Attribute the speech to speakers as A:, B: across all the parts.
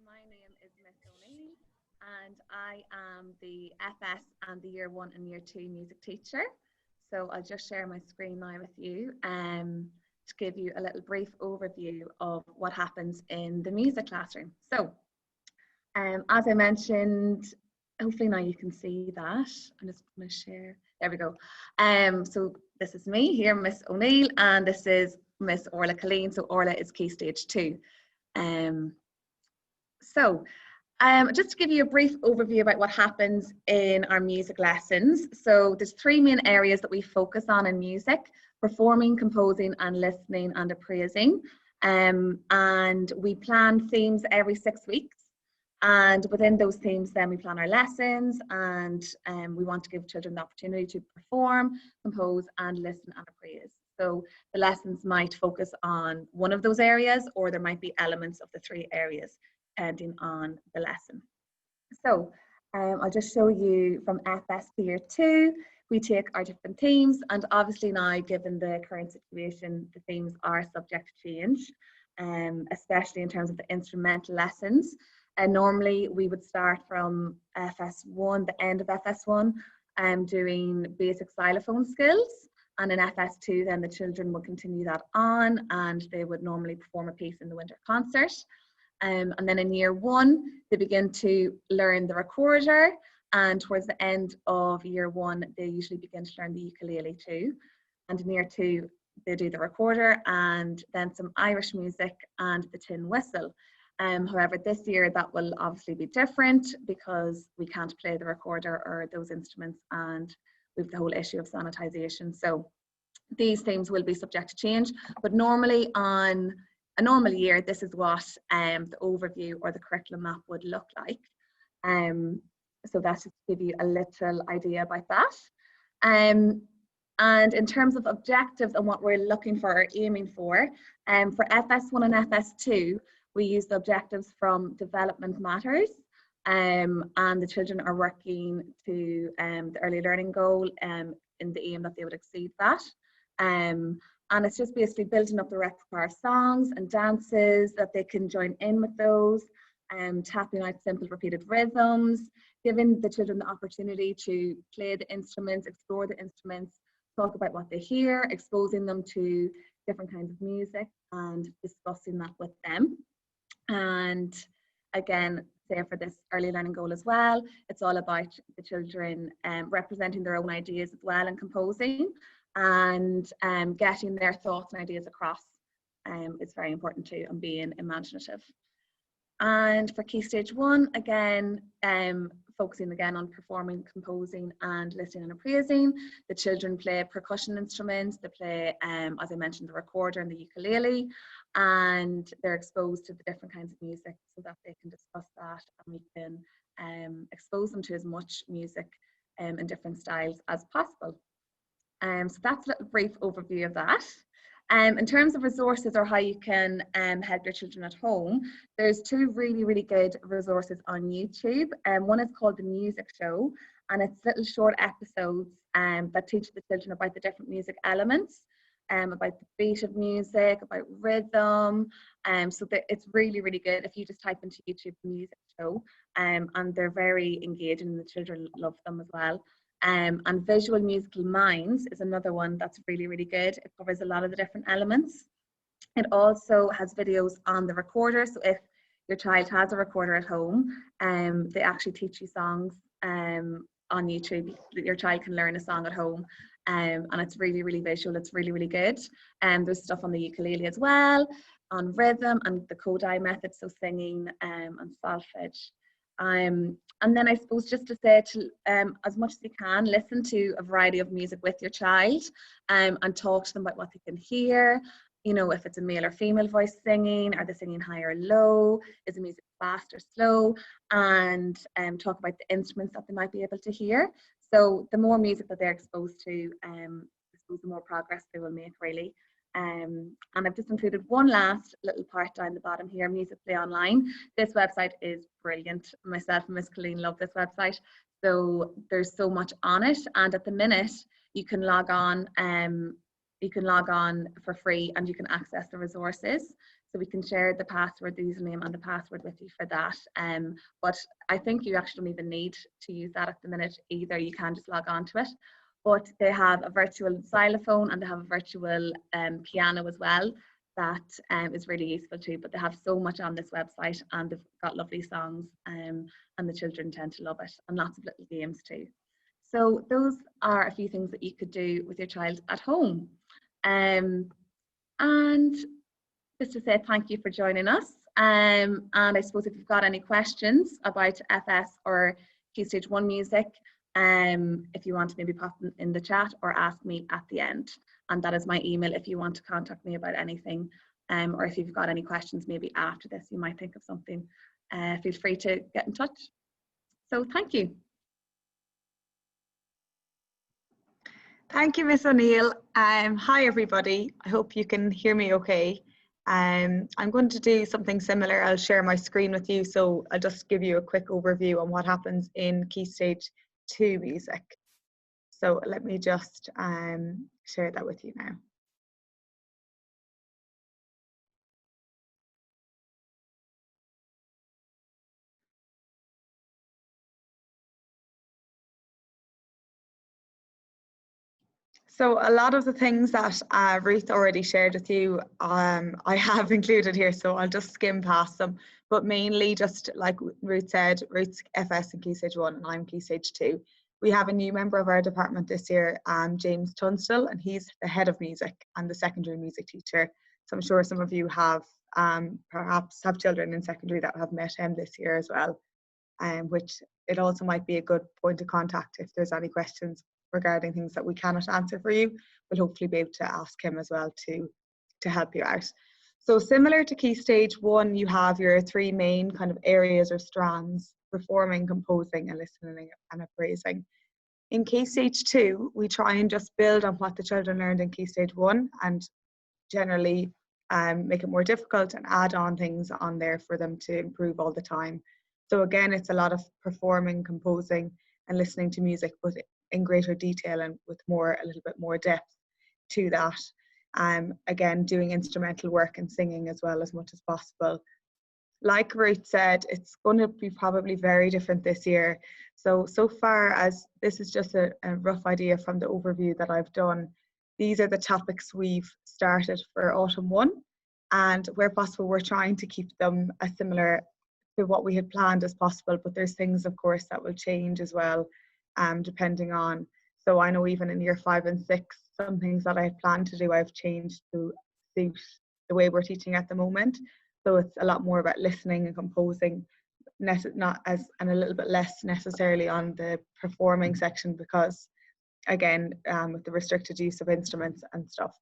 A: My name is Miss O'Neill, and I am the FS and the Year 1 and Year 2 music teacher. So I'll just share my screen now with you to give you a little brief overview of what happens in the music classroom. So, as I mentioned, hopefully now you can see that. I'm just going to share. There we go. So this is me here, Miss O'Neill, and this is Miss Orla Colleen. So Orla is Key Stage 2. Um, so just to give you a brief overview about what happens in our music lessons. So there's three main areas that we focus on in music: performing, composing, and listening and appraising. And we plan themes every 6 weeks. And within those themes, then we plan our lessons, and we want to give children the opportunity to perform, compose, and listen and appraise. So the lessons might focus on one of those areas, or there might be elements of the three areas depending on the lesson. So I'll just show you from FS to Year 2, we take our different themes, and obviously now, given the current situation, the themes are subject to change, especially in terms of the instrumental lessons. And normally we would start from FS1, the end of FS1, doing basic xylophone skills. And in FS2, then the children will continue that on, and they would normally perform a piece in the winter concert. And then in Year 1, they begin to learn the recorder. And towards the end of Year 1, they usually begin to learn the ukulele too. And in Year 2, they do the recorder and then some Irish music and the tin whistle. However, this year that will obviously be different because we can't play the recorder or those instruments, and we have the whole issue of sanitisation. So these themes will be subject to change, but normally on a normal year, this is what the overview or the curriculum map would look like. So that's just to give you a little idea about that. And in terms of objectives and what we're looking for or aiming for FS1 and FS2, we use the objectives from Development Matters, and the children are working to the early learning goal in the aim that they would exceed that. And it's just basically building up the repertoire of songs and dances that they can join in with those, tapping out simple repeated rhythms, giving the children the opportunity to play the instruments, explore the instruments, talk about what they hear, exposing them to different kinds of music and discussing that with them. And again, say for this early learning goal as well, it's all about the children representing their own ideas as well and composing, and getting their thoughts and ideas across is very important too, and being imaginative. And for Key Stage 1, again, focusing again on performing, composing, and listening and appraising. The children play percussion instruments, they play, as I mentioned, the recorder and the ukulele, and they're exposed to the different kinds of music so that they can discuss that, and we can expose them to as much music in different styles as possible. So that's a little brief overview of that. In terms of resources or how you can help your children at home, there's two really good resources on YouTube. One is called The Music Show, and it's little short episodes that teach the children about the different music elements, about the beat of music, about rhythm. So it's really good if you just type into YouTube The Music Show, and they're very engaging and the children love them as well. And Visual Musical Minds is another one that's really good. It covers a lot of the different elements. It also has videos on the recorder, so if your child has a recorder at home, they actually teach you songs on YouTube. Your child can learn a song at home, and it's really visual. It's really good. And there's stuff on the ukulele as well, on rhythm and the Kodai method, so singing and solfege. And then I suppose just to say to as much as you can, listen to a variety of music with your child, and talk to them about what they can hear. You know, if it's a male or female voice singing, are they singing high or low? Is the music fast or slow? And talk about the instruments that they might be able to hear. So the more music that they're exposed to, I suppose the more progress they will make, really. And I've just included one last little part down the bottom here, Music Play Online. This website is brilliant. Myself and Miss Colleen love this website. So there's so much on it, and at the minute you can log on you can log on for free and you can access the resources. So we can share the password, the username and the password with you for that. But I think you actually don't even need to use that at the minute either. You can just log on to it. But they have a virtual xylophone and they have a virtual piano as well. That is really useful too. But they have so much on this website and they've got lovely songs and the children tend to love it, and lots of little games too. So those are a few things that you could do with your child at home. And just to say thank you for joining us. And I suppose if you've got any questions about FS or Key Stage 1 music, if you want to maybe pop them in the chat or ask me at the end. And that is my email if you want to contact me about anything, or if you've got any questions maybe after this, you might think of something, feel free to get in touch. So thank you.
B: Thank you, Miss O'Neill. Hi, everybody. I hope you can hear me okay. I'm going to do something similar. I'll share my screen with you, so I'll just give you a quick overview on what happens in Key Stage 2 music. So let me just share that with you now. So a lot of the things that Ruth already shared with you, I have included here, so I'll just skim past them. But mainly, just like Ruth said, Ruth's FS in Key Stage 1 and I'm Key Stage 2. We have a new member of our department this year, James Tunstall, and he's the head of music and the secondary music teacher. So I'm sure some of you have perhaps have children in secondary that have met him this year as well, which it also might be a good point of contact if there's any questions regarding things that we cannot answer for you. We'll hopefully be able to ask him as well to help you out. So similar to Key Stage 1, you have your three main kind of areas or strands: performing, composing and listening and appraising. In Key Stage 2, we try and just build on what the children learned in Key Stage 1 and generally make it more difficult and add on things on there for them to improve all the time. So again, it's a lot of performing, composing and listening to music, but in greater detail and with a little bit more depth to that. Again, doing instrumental work and singing as well as much as possible. Like Ruth said, it's going to be probably very different this year. So far as this is just a rough idea from the overview that I've done, these are the topics we've started for Autumn 1. And where possible, we're trying to keep them as similar to what we had planned as possible. But there's things, of course, that will change as well, depending on. So I know even in year 5 and 6, some things that I had planned to do, I've changed to suit the way we're teaching at the moment. So it's a lot more about listening and composing, not as, and a little bit less necessarily on the performing section because, again, with the restricted use of instruments and stuff.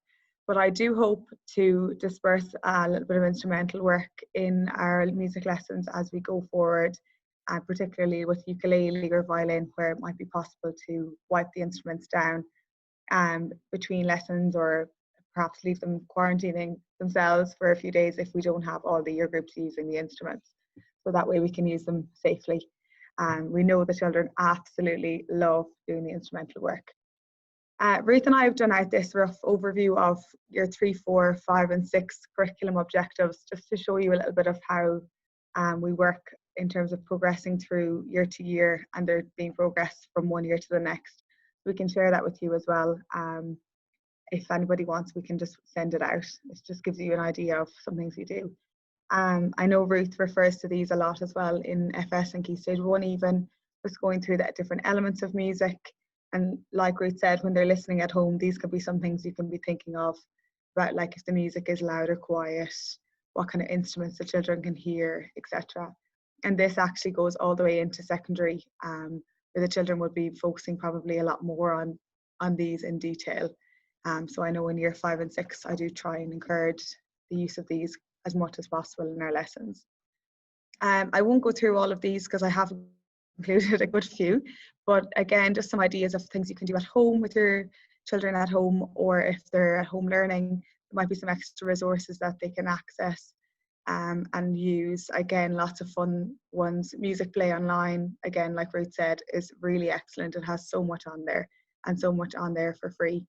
B: But I do hope to disperse a little bit of instrumental work in our music lessons as we go forward, particularly with ukulele or violin, where it might be possible to wipe the instruments down between lessons, or perhaps leave them quarantining themselves for a few days if we don't have all the year groups using the instruments. So that way we can use them safely. We know the children absolutely love doing the instrumental work. Ruth and I have done out this rough overview of your 3, 4, 5 and 6 curriculum objectives, just to show you a little bit of how we work in terms of progressing through year to year, and there being progress from one year to the next. We can share that with you as well. If anybody wants, we can just send it out. It just gives you an idea of some things we do. I know Ruth refers to these a lot as well in FS and Key Stage 1 even, just going through the different elements of music. And like Ruth said, when they're listening at home, these could be some things you can be thinking of about, like if the music is loud or quiet, what kind of instruments the children can hear, etc. And this actually goes all the way into secondary, where the children would be focusing probably a lot more on these in detail. So I know in year 5 and 6, I do try and encourage the use of these as much as possible in our lessons. I won't go through all of these because I have included a good few, but again, just some ideas of things you can do at home with your children at home, or if they're at home learning, there might be some extra resources that they can access and use. Again, lots of fun ones. Music Play Online, again, like Ruth said, is really excellent. It has so much on there, and so much on there for free.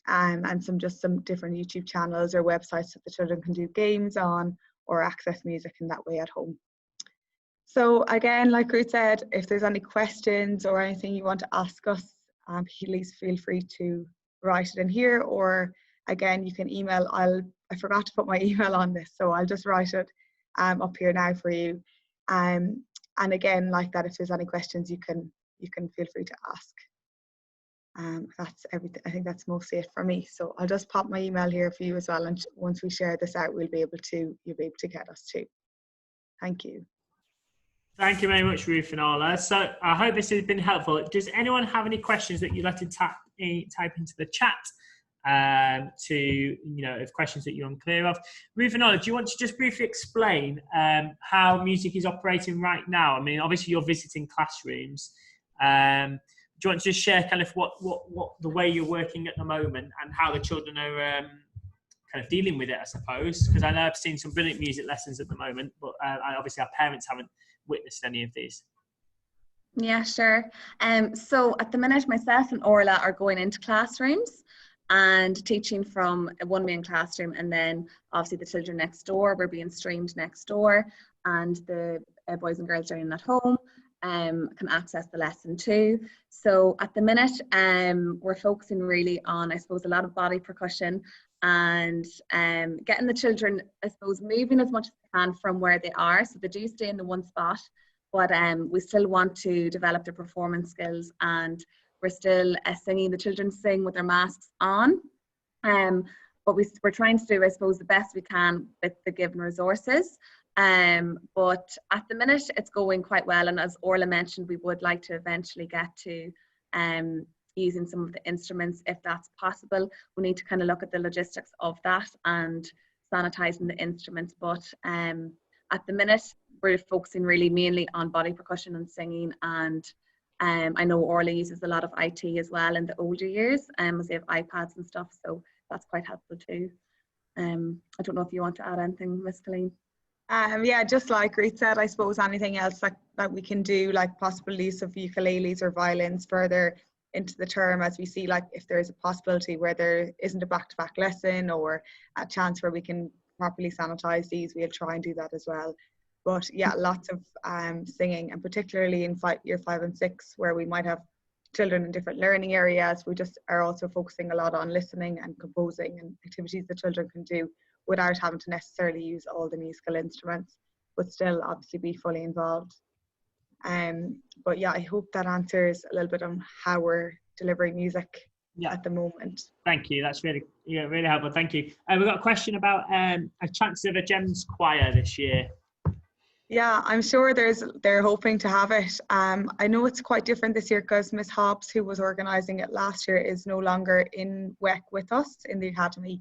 B: and some different YouTube channels or websites that the children can do games on or access music in that way at home. So again, like Ruth said, if there's any questions or anything you want to ask us, please feel free to write it in here, or again, you can email. I forgot to put my email on this, so I'll just write it up here now for you. And again, like that, if there's any questions, you can feel free to ask. That's everything. I think that's mostly it for me. So I'll just pop my email here for you as well, and once we share this out, you'll be able to get us too. Thank you.
C: Thank you very much, Ruth and Orla. So I hope this has been helpful. Does anyone have any questions that you'd like to type into the chat? If questions that you're unclear of. Ruth and Orla, do you want to just briefly explain how music is operating right now? I mean, obviously you're visiting classrooms. Do you want to just share kind of what the way you're working at the moment and how the children are kind of dealing with it, I suppose? Because I know I've seen some brilliant music lessons at the moment, but obviously our parents haven't witnessed any of these.
A: Yeah, sure. So at the minute, myself and Orla are going into classrooms and teaching from one main classroom, and then obviously the children next door, we're being streamed next door, and the boys and girls learning at home can access the lesson too. So at the minute, we're focusing really on, I suppose, a lot of body percussion and getting the children, I suppose, moving as much as they can from where they are. So they do stay in the one spot, but we still want to develop their performance skills, and we're still singing. The children sing with their masks on, but we're trying to do, I suppose, the best we can with the given resources. But at the minute, it's going quite well. And as Orla mentioned, we would like to eventually get to using some of the instruments if that's possible. We need to kind of look at the logistics of that and sanitizing the instruments. But at the minute, we're focusing really mainly on body percussion and singing, and I know Orla uses a lot of IT as well in the older years, as they have iPads and stuff, so that's quite helpful too. I don't know if you want to add anything, Miss Colleen.
B: Yeah, just like Ruth said, I suppose anything else that we can do, like possible use of ukuleles or violins further into the term, as we see, like if there is a possibility where there isn't a back-to-back lesson or a chance where we can properly sanitize these, we'll try and do that as well. But yeah, lots of singing, and particularly in year 5 and 6, where we might have children in different learning areas, we just are also focusing a lot on listening and composing and activities the children can do without having to necessarily use all the musical instruments, but still obviously be fully involved. But yeah, I hope that answers a little bit on how we're delivering music at the moment. Thank
C: you. That's really helpful. Thank you. We've got a question about a chance of a GEMS choir this year.
B: Yeah, I'm sure they're hoping to have it. I know it's quite different this year because Miss Hobbs, who was organising it last year, is no longer in WEC with us in the academy.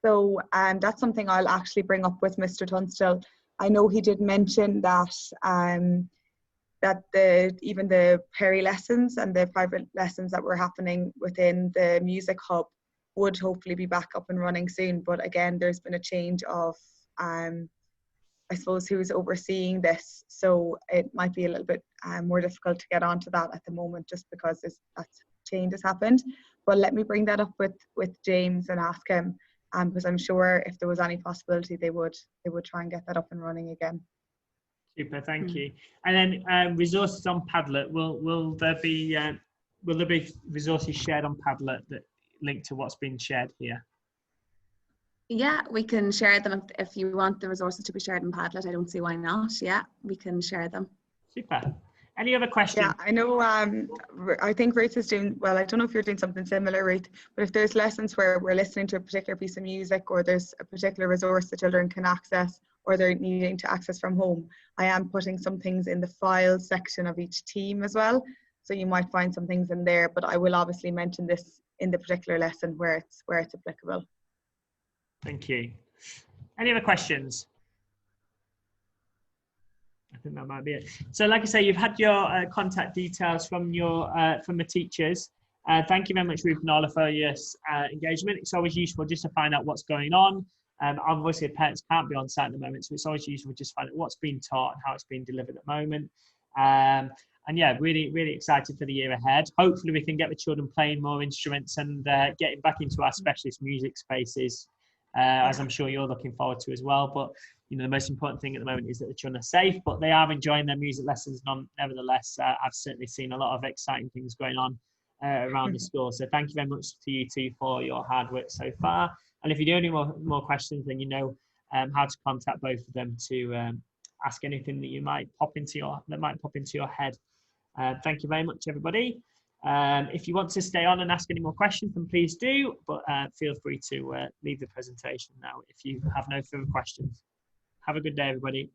B: So that's something I'll actually bring up with Mr. Tunstall. I know he did mention that even the Perry lessons and the private lessons that were happening within the music hub would hopefully be back up and running soon. But again, there's been a change of I suppose who's overseeing this, so it might be a little bit more difficult to get onto that at the moment, just because that change has happened. But let me bring that up with James and ask him, because I'm sure if there was any possibility, they would try and get that up and running again.
C: Super, thank you. And then resources on Padlet. Will there be resources shared on Padlet that link to what's been shared here?
A: Yeah, we can share them if you want the resources to be shared in Padlet. I don't see why not. Yeah, we can share them.
C: Super. Any other questions?
B: Yeah, I know. I think Ruth is doing well. I don't know if you're doing something similar, Ruth, but if there's lessons where we're listening to a particular piece of music, or there's a particular resource the children can access, or they're needing to access from home, I am putting some things in the files section of each team as well. So you might find some things in there, but I will obviously mention this in the particular lesson where it's applicable.
C: Thank you. Any other questions? I think that might be it. So like I say, you've had your contact details from the teachers. Thank you very much, Ruth and Orla, for your engagement. It's always useful just to find out what's going on. Obviously, parents can't be on site at the moment, so it's always useful just to find out what's being taught and how it's being delivered at the moment. And yeah, really, really excited for the year ahead. Hopefully we can get the children playing more instruments and getting back into our specialist music spaces, as I'm sure you're looking forward to as well. But, you know, the most important thing at the moment is that the children are safe, but they are enjoying their music lessons nevertheless. I've certainly seen a lot of exciting things going on around the school. So thank you very much to you two for your hard work so far. And if you do any more questions, then you know how to contact both of them to ask anything that might pop into your head. Thank you very much, everybody. If you want to stay on and ask any more questions, then please do, but feel free to leave the presentation now if you have no further questions. Have a good day, everybody.